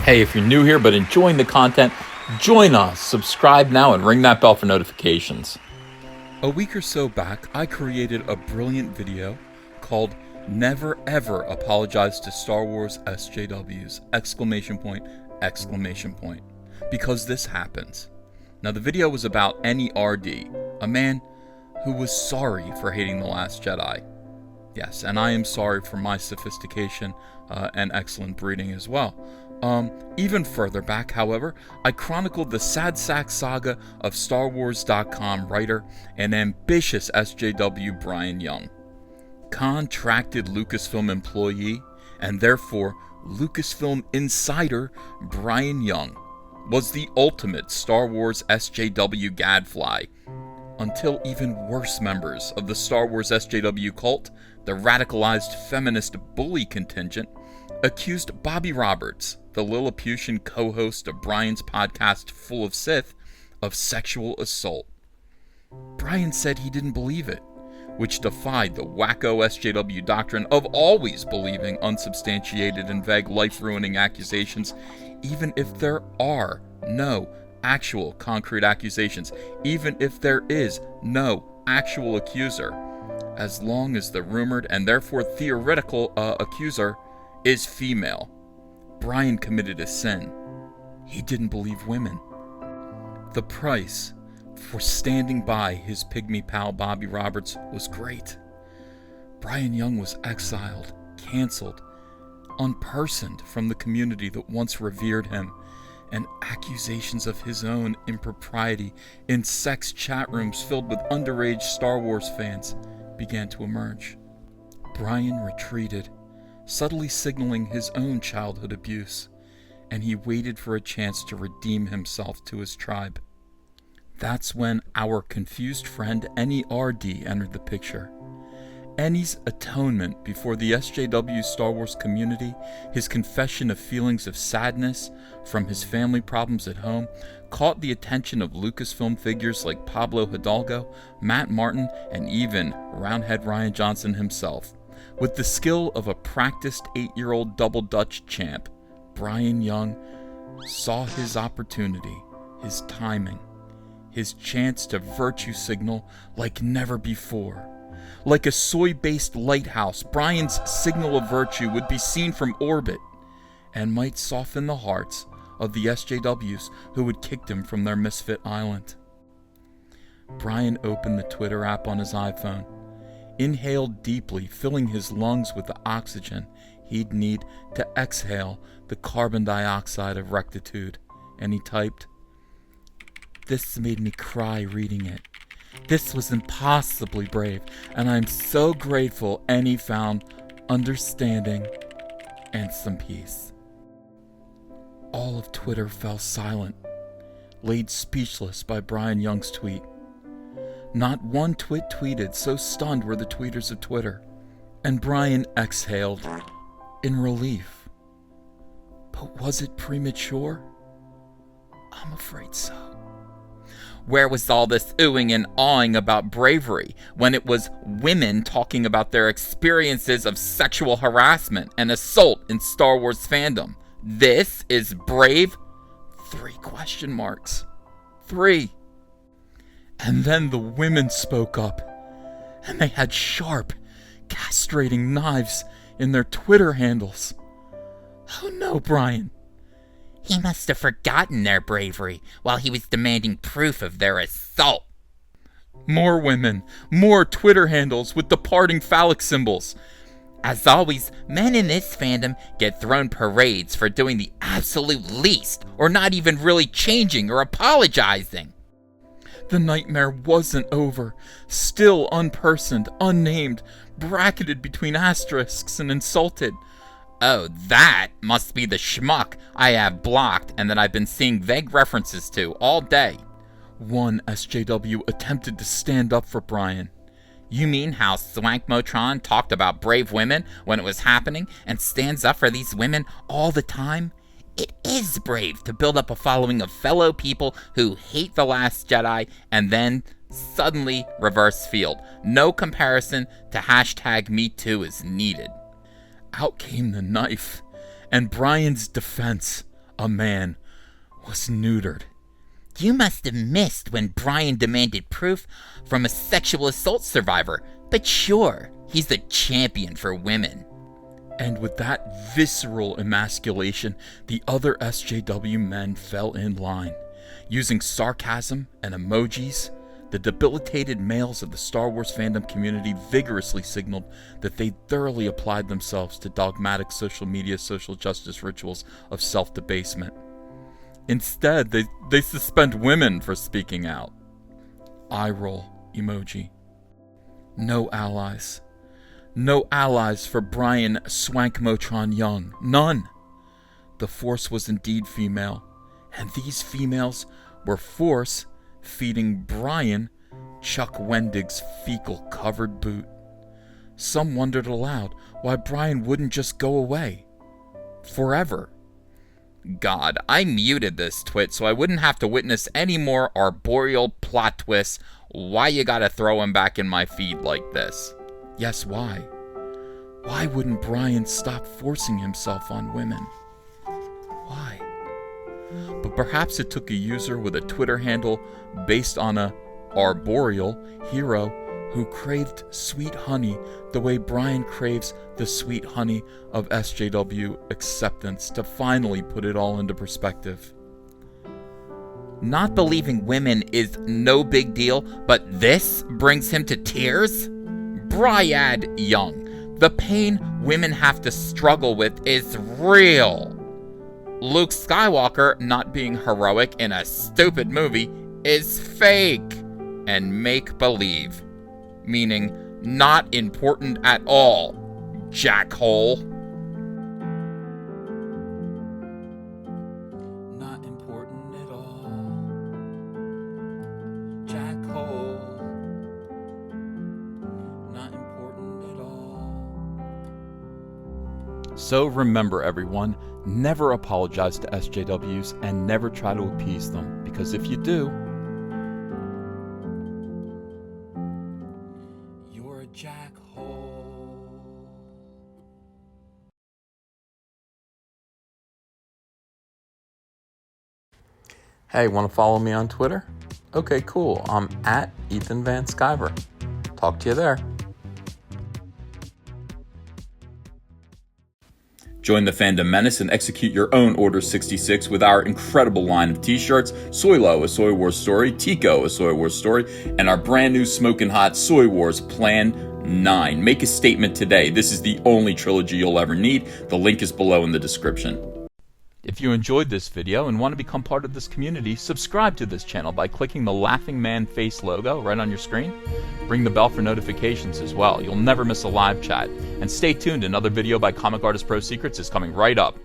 Hey, if you're new here but enjoying the content, join us, subscribe now, and ring that bell for notifications. A week or so back, I created a brilliant video called Never Ever Apologize to Star Wars SJWs! Exclamation point, exclamation point. Because this happens. Now, the video was about NERD, a man who was sorry for hating The Last Jedi. Yes, and I am sorry for my sophistication and excellent breeding as well. Even further back, however, I chronicled the sad sack saga of StarWars.com writer and ambitious SJW Brian Young. Contracted Lucasfilm employee, and therefore Lucasfilm insider Brian Young, was the ultimate Star Wars SJW gadfly, until even worse members of the Star Wars SJW cult, the radicalized feminist bully contingent, accused Bobby Roberts, the Lilliputian co-host of Brian's podcast Full of Sith, of sexual assault. Brian said he didn't believe it, which defied the wacko SJW doctrine of always believing unsubstantiated and vague life-ruining accusations, even if there are no actual concrete accusations, even if there is no actual accuser, as long as the rumored and therefore theoretical accuser is female. Brian committed a sin. He didn't believe women. The price for standing by his pygmy pal Bobby Roberts was great. Brian Young was exiled, canceled, unpersoned from the community that once revered him, and accusations of his own impropriety in sex chat rooms filled with underage Star Wars fans began to emerge. Brian retreated, subtly signaling his own childhood abuse, and he waited for a chance to redeem himself to his tribe. That's when our confused friend NERD entered the picture. Ennie's atonement before the SJW Star Wars community, his confession of feelings of sadness from his family problems at home, caught the attention of Lucasfilm figures like Pablo Hidalgo, Matt Martin, and even Roundhead Rian Johnson himself. With the skill of a practiced 8-year-old double Dutch champ, Brian Young saw his opportunity, his timing, his chance to virtue signal like never before. Like a soy-based lighthouse, Brian's signal of virtue would be seen from orbit and might soften the hearts of the SJWs who had kicked him from their misfit island. Brian opened the Twitter app on his iPhone, inhaled deeply, filling his lungs with the oxygen he'd need to exhale the carbon dioxide of rectitude, and he typed, "This made me cry reading it. This was impossibly brave, and I'm so grateful Annie found understanding and some peace." All of Twitter fell silent, laid speechless by Brian Young's tweet. Not one twit tweeted, so stunned were the tweeters of Twitter, and Brian exhaled in relief. But was it premature? I'm afraid so. Where was all this oohing and awing about bravery when it was women talking about their experiences of sexual harassment and assault in Star Wars fandom? This is brave? 3 question marks. 3. And then the women spoke up, and they had sharp, castrating knives in their Twitter handles. Oh no, Brian. He must have forgotten their bravery while he was demanding proof of their assault. More women, more Twitter handles with departing phallic symbols. As always, men in this fandom get thrown parades for doing the absolute least, or not even really changing or apologizing. The nightmare wasn't over. Still unpersoned, unnamed, bracketed between asterisks and insulted. Oh, that must be the schmuck I have blocked and that I've been seeing vague references to all day. One SJW attempted to stand up for Brian. You mean how Swank Motron talked about brave women when it was happening and stands up for these women all the time? It is brave to build up a following of fellow people who hate The Last Jedi and then suddenly reverse field. No comparison to #MeToo is needed. Out came the knife, and Brian's defense, a man was neutered. You must have missed when Brian demanded proof from a sexual assault survivor, but sure, he's the champion for women. And with that visceral emasculation, the other SJW men fell in line. Using sarcasm and emojis, the debilitated males of the Star Wars fandom community vigorously signaled that they thoroughly applied themselves to dogmatic social media social justice rituals of self-debasement. Instead, they suspend women for speaking out. Eye roll emoji. No allies. No allies for Brian Swankmotron Young. None. The Force was indeed female, and these females were force feeding Brian Chuck Wendig's fecal-covered boot. Some wondered aloud why Brian wouldn't just go away. Forever. God, I muted this twit so I wouldn't have to witness any more arboreal plot twists. Why you gotta throw him back in my feed like this? Yes, why? Why wouldn't Brian stop forcing himself on women? Why? But perhaps it took a user with a Twitter handle based on a arboreal hero who craved sweet honey the way Brian craves the sweet honey of SJW acceptance to finally put it all into perspective. Not believing women is no big deal, but this brings him to tears? Brian Young, the pain women have to struggle with is real. Luke Skywalker not being heroic in a stupid movie is fake and make-believe, meaning not important at all, jackhole. Not important at all, jackhole. Not important at all. So remember, everyone, never apologize to SJWs and never try to appease them, because if you do, you're a jackhole. Hey, want to follow me on Twitter? Okay, cool. I'm at Ethan Van Sciver. Talk to you there. Join the Fandom Menace and execute your own Order 66 with our incredible line of t-shirts, Soylo, a Soy Wars story, Tico, a Soy Wars story, and our brand new smoking hot Soy Wars Plan 9. Make a statement today. This is the only trilogy you'll ever need. The link is below in the description. If you enjoyed this video and want to become part of this community, subscribe to this channel by clicking the laughing man face logo right on your screen. Ring the bell for notifications as well. You'll never miss a live chat. And stay tuned, another video by Comic Artist Pro Secrets is coming right up.